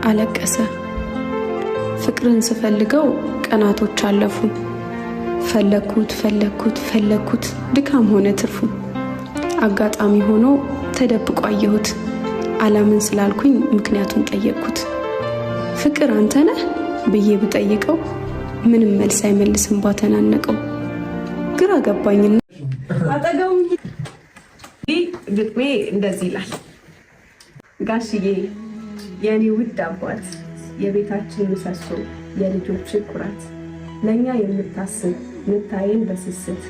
አለቀሰ። ፍቅርን ስፈልገው ቀናቶች አለፉ። ፈለኩት ድካም ሆነ ትርፉ። አጋጣሚ ሆኖ ተደብቆ አየሁት። አላምን ስላልኩኝ ምክንያቱን ጠየቅኩት። ፍቅር አንተ ነህ ብዬ ብጠይቀው ምንም መልስ አይመልስም ባተናነቀው። ግራ ገባኝና አጠገው ግጥሜ እንደዚህ ይላል። ጋሽዬ የኔ ውድ አባት፣ የቤታችን ምሰሶ፣ የልጆች ኩራት፣ ለኛ የምታስብ ምታየን በስስት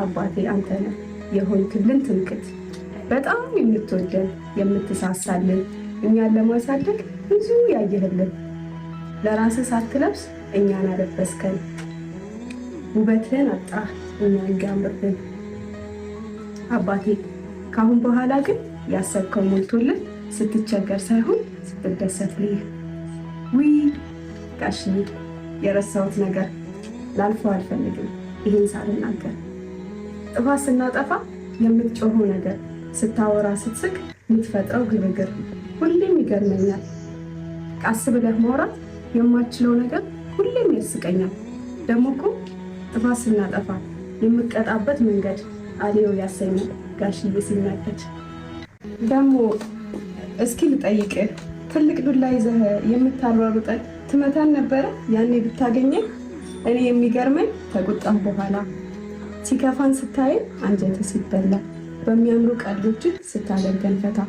አባቴ አንተ ነህ የሆንክልን ትምክህት። በጣም የምትወደን የምትሳሳልን፣ እኛን ለማሳደግ ብዙ ያየህልን፣ ለራስህ ሳትለብስ እኛን አለበስከን። ውበትህን አጣህ እኛን ጋምርብን። አባቴ ካሁን በኋላ ግን ያሰብከው ሞልቶልን፣ ስትቸገር ሳይሆን ስትደሰት ልይ። ውይ ጋሽዬ የረሳሁት ነገር ላልፈው አልፈልግም ይህን ሳልናገር። ጥፋት ስናጠፋ የምትጮኸው ነገር፣ ስታወራ ስትስቅ የምትፈጥረው ግርግር ሁሌም ይገርመኛል። ቃስ ብለህ ማውራት የማችለው ነገር ሁሌም ያስቀኛል። ደግሞ እኮ ጥፋት ስናጠፋ የምቀጣበት መንገድ አሌው ያሰኛል ጋሽዬ ሲናደድ። ደግሞ እስኪ ልጠይቅህ፣ ትልቅ ዱላ ይዘህ የምታሯሩጠን ትመታን ነበረ ያኔ ብታገኘን? እኔ የሚገርመኝ ተቁጣም በኋላ ሲከፋን ስታየን አንጀት ሲበላ፣ በሚያምሩ ቀልዶችህ ስታደርገን ፈታ፣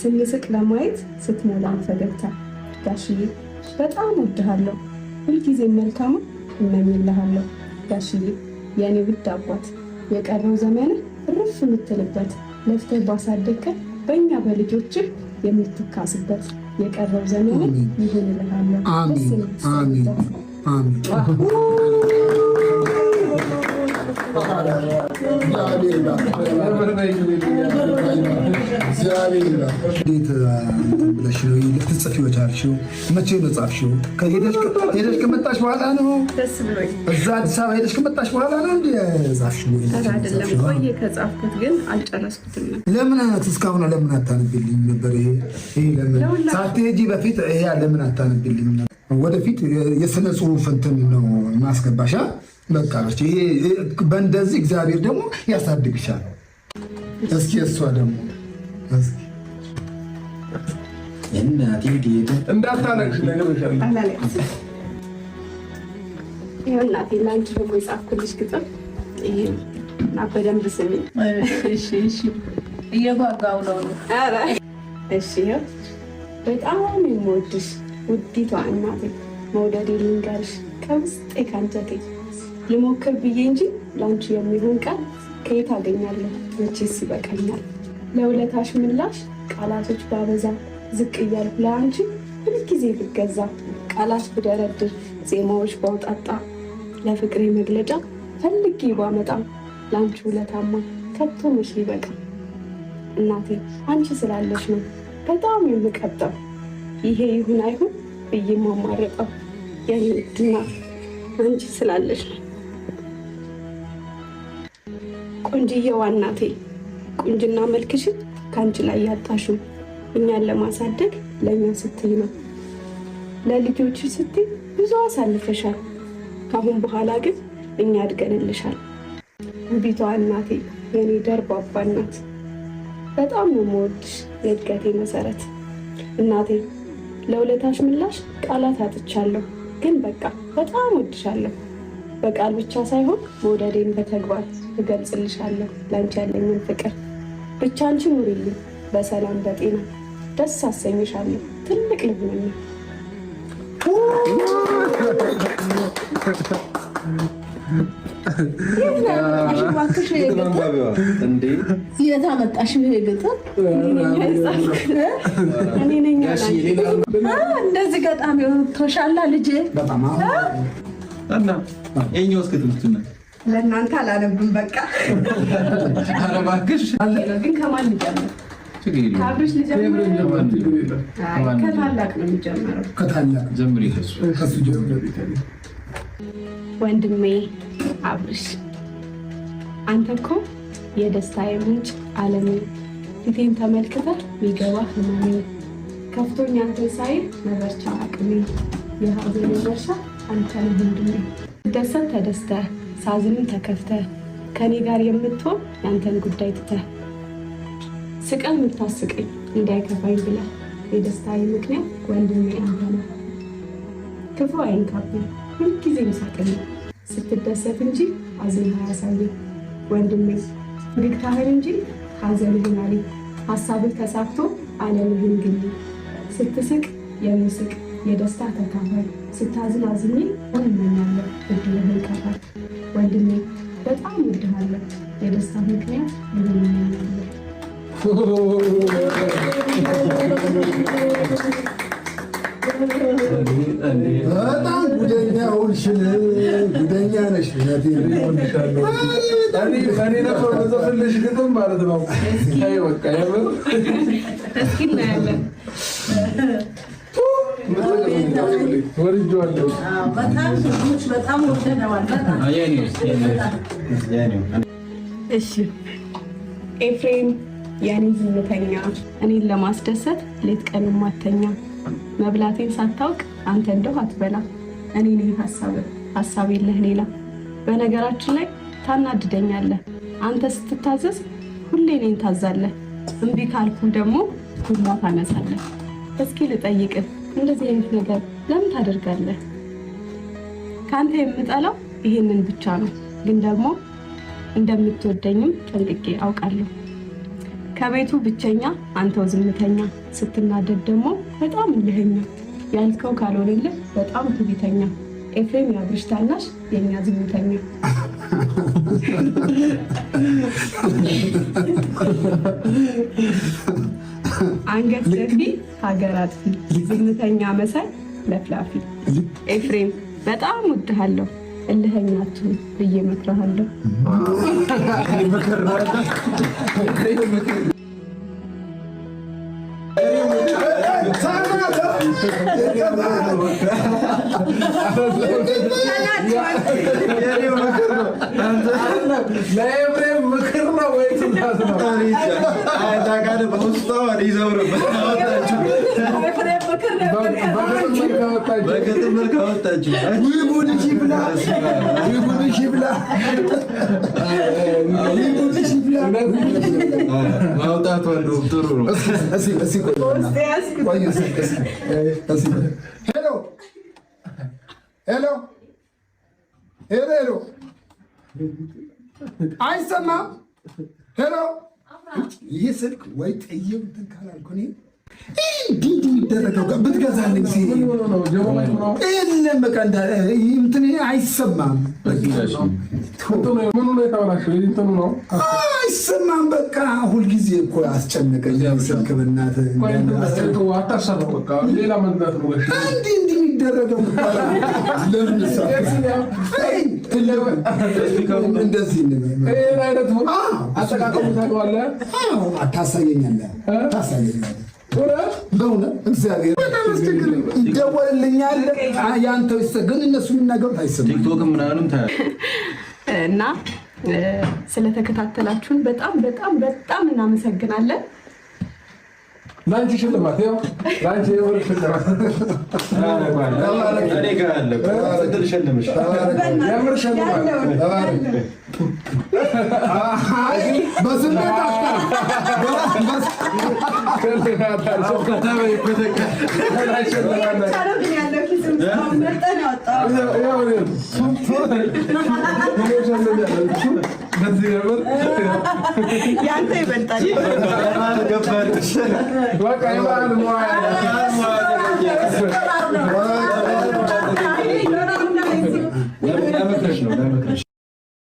ስንስቅ ለማየት ስትሞላን ፈገግታ። ጋሽዬ በጣም ወድሃለሁ፣ ሁልጊዜ መልካሙ እመኝልሃለሁ። ጋሽዬ የእኔ ውድ አባት፣ የቀረው ዘመንህ እርፍ የምትልበት፣ ለፍተህ ባሳደግከን በእኛ በልጆችህ የምትካስበት፣ የቀረው ዘመንህ ይሁን እልሃለሁ። እንዴት ብለሽ ነው ልትጽፊው የቻልሽው? መቼ ነው ጻፍሽው? ሄደሽ ከመጣሽ በኋላ ነው? ደስ ብሎኝ እዛ አዲስ አበባ ሄደሽ ከመጣሽ በኋላ ነው እንዴ ጻፍሽው? አይደለም ቆየ ከጻፍኩት ግን አልጨረስኩትም። ለምን እስካሁን ለምን አታነብልኝ ነበር? ይሄ ለምን ሳትሄጂ በፊት ይሄ ለምን አታነብልኝ ነበር? ወደፊት የስነ ጽሁፍ እንትን ነው ማስገባሻ። በቃ ይሄ በእንደዚህ እግዚአብሔር ደግሞ ያሳድግሻል። እስኪ እሷ ደግሞ እናቴ ጌታ እንዳታለቅሽ እናቴ ለአንቺ ደግሞ የጻፍኩልሽ ግጥም ይሄ እና በደንብ ስሚ። እየጓጓው ነው። እሺ በጣም የምወድሽ ውዲቷ እናቴ፣ መውደዴ ልንገርሽ ከውስጤ ካንጀቴ። ልሞክር ብዬ እንጂ ለአንቺ የሚሆን ቃል ከየት አገኛለሁ? መቼስ ይበቃኛል። ለውለታሽ ምላሽ ቃላቶች ባበዛ፣ ዝቅ እያልኩ ለአንቺ ሁልጊዜ ብገዛ፣ ቃላት ብደረድር ዜማዎች ባውጣጣ፣ ለፍቅሬ መግለጫ ፈልጌ ባመጣ፣ ለአንቺ ውለታማ ከቶ መች ሊበቃ። እናቴ አንቺ ስላለሽ ነው በጣም የምቀብጠው፣ ይሄ ይሁን አይሁን ብዬ ማማረጠው። የኔ ውድ እናት አንቺ ስላለሽ ነው። ቆንጅዬዋ እናቴ ቁንጅና መልክሽን ከአንቺ ላይ ያጣሽው፣ እኛን ለማሳደግ ለእኛ ስትይ ነው። ለልጆች ስትይ ብዙ አሳልፈሻል። ካሁን በኋላ ግን እኛ አድገንልሻል። ውቢቷ እናቴ የኔ ደርባባ እናት፣ በጣም ነው የምወድሽ የእድገቴ መሰረት። እናቴ ለውለታሽ ምላሽ ቃላት አጥቻለሁ፣ ግን በቃ በጣም ወድሻለሁ። በቃል ብቻ ሳይሆን መውደዴን በተግባር እገልጽልሻለሁ። ላንቺ ያለኝን ፍቅር ብቻ አንቺ ኑሪልኝ በሰላም በጤና፣ ደስ አሰኝሻለሁ ትልቅ ልብነኛ። የት አመጣሽው ይሄ ግጥም? እንደዚህ ገጣሚ ቶሻላ ልጄ እና የኛው እስከ ትምህርቱና ለእናንተ አላነብም በቃ። ኧረ እባክሽ ግን ከማን ልጀምር? ከአብርሽ ልጀምር? ከታላቅ ነው የሚጀምረው። ከታላቅ ጀምሪ። ከሱ ጀምሪ። ወንድሜ አብርሽ፣ አንተ እኮ የደስታዬ ምንጭ ዓለሜ፣ ፊቴን ተመልክተህ ሚገባ ህመሜ፣ ከፍቶኝ አንተን ሳይ መበርቻ አቅሜ የሀዘን መርሻ አንተ ነህ ወንድሜ። ስደሰት ተደስተህ ሳዝንም ተከፍተህ ከኔ ጋር የምትሆን ያንተን ጉዳይ ትተህ ስቀን የምታስቀኝ እንዳይከፋኝ ብለህ የደስታዬ ምክንያት ወንድሜ አንተ ነህ። ክፉ አይንካብኝ ሁልጊዜም ሳቅኝ ስትደሰት እንጂ አዝነህ አያሳየኝ ወንድሜ። ፈገግታህን እንጂ ሀዘንህን አለኝ ሀሳብህ ተሳክቶ ዓለምህን ግን ስትስቅ የምስቅ የደስታ ተካፋይ ስታዝን አዝኜ እመኛለሁ እድልህን ከፋይ ወንድሜ በጣም እወድሃለሁ የደስታ ምክንያት እመኛለሁ። በጣም ጉደኛ ሆንሽን ጉደኛ ነሽ። እኔ ነበር መዘፍልሽ ግጥም ማለት ነው። በቃ የምር እስኪ እናያለን። ወርጄዋለሁ። በጣም ወደነዋል። እሺ ኤፍሬም የኔ ዝምተኛ እኔን ለማስደሰት ሌት ቀን ማተኛ መብላቴን ሳታውቅ አንተ እንደው አትበላ እኔ ነኝ ሀሳብ የለህ ሌላ። በነገራችን ላይ ታናድደኛለህ አንተ ስትታዘዝ ሁሌ እኔን ታዛለህ። እምቢ ካልኩ ደግሞ ሁላ ታነሳለህ። እስኪ ልጠይቅህ እንደዚህ አይነት ነገር ለምን ታደርጋለህ? ከአንተ የምጠላው ይሄንን ብቻ ነው፣ ግን ደግሞ እንደምትወደኝም ጠንቅቄ አውቃለሁ። ከቤቱ ብቸኛ አንተው ዝምተኛ ስትናደድ ደግሞ በጣም እልህኛ ያልከው ካልሆነልህ በጣም ትዕቢተኛ ኤፍሬም የአብርሽ ታናሽ የኛ ዝምተኛ። አንገት ደፊ ሀገር አጥፊ ዝምተኛ መሳይ ለፍላፊ ኤፍሬም በጣም እወድሃለሁ እልህኛ አትሁን ብዬ እመክርሃለሁ። ለኤፍሬም ምክር ነው ወይ ትእዛዝ ነው? በግጥም መልክ አወጣችሁ። ማውጣቱ እንደውም ጥሩ ነው። ሄሎ አይሰማም? ሄሎ ይህ ስልክ ወይ ጥዬው እንትን ካላልኩ እኔ እንዲህ የሚደረገው ብትገዛልኝ የለም በቃ እንትን አይሰማም። አይሰማም በቃ ሁልጊዜ እኮ አስጨነቀኝ ስልክ በእናትህ እንዲህ የሚደረገው እንደዚህ ታሳየኛለህ በእውነት እግዚአብሔር በጣም አስቸግር ይደወልልኛል። ያንተው ግን እነሱ የሚናገሩት አይሰማም። ቲክቶክ ምናምን እና ስለተከታተላችሁን በጣም በጣም በጣም እናመሰግናለን። ላንቺ ሽልማት ያው ላንቺ የወር ሽልማት እኔ ጋር አለ ስትል ሸልምሽ የምር ሽልማት በስሜት ያንተ ይበልጣል። በቃ የባህል ሙያ